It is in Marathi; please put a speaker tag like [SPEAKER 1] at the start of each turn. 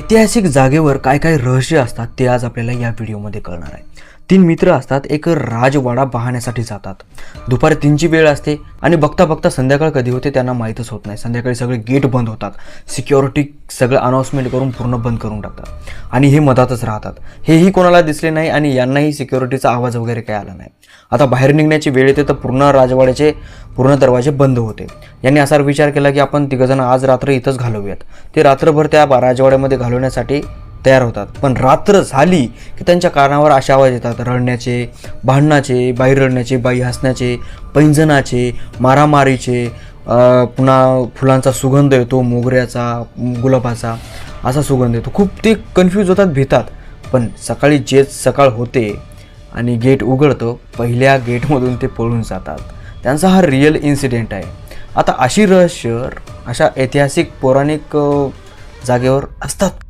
[SPEAKER 1] ऐतिहासिक जागेवर काय काय रहस्य असतात ते आज आपल्याला या व्हिडिओमध्ये कळणार आहे। 3 मित्र असतात, एक राजवाडा पाहण्यासाठी जातात। दुपारी 3ची वेळ असते आणि बघता बघता संध्याकाळ कधी होते त्यांना माहीतच होत नाही। संध्याकाळी सगळे गेट बंद होतात, सिक्युरिटी सगळं अनाउन्समेंट करून पूर्ण बंद करून टाकतात आणि हे मधातच राहतात। हेही कोणाला दिसले नाही आणि यांनाही सिक्युरिटीचा आवाज वगैरे काही आला नाही। आता बाहेर निघण्याची वेळ येते तर पूर्ण राजवाड्याचे पूर्ण दरवाजे बंद होते। यांनी असा विचार केला की आपण तिघजण आज रात्र इथंच घालवूयात। ते रात्रभर त्या राजवाड्यामध्ये घालवण्यासाठी तयार होतात, पण रात्र झाली की त्यांच्या कानावर असे आवाज येतात, रडण्याचे, भांडणाचे, बाई रडण्याचे, बाई हसण्याचे, पैंजणाचे, मारामारीचे, पुन्हा फुलांचा सुगंध येतो, मोगऱ्याचा, गुलाबाचा असा सुगंध येतो। खूप ते कन्फ्यूज होतात, भीतात। पण सकाळी जे सकाळ होते आणि गेट उघडतो, पहिल्या गेटमधून ते पळून जातात। त्यांचा हा रिअल इन्सिडेंट आहे। आता अशी रहस्य अशा ऐतिहासिक पौराणिक जागेवर असतात।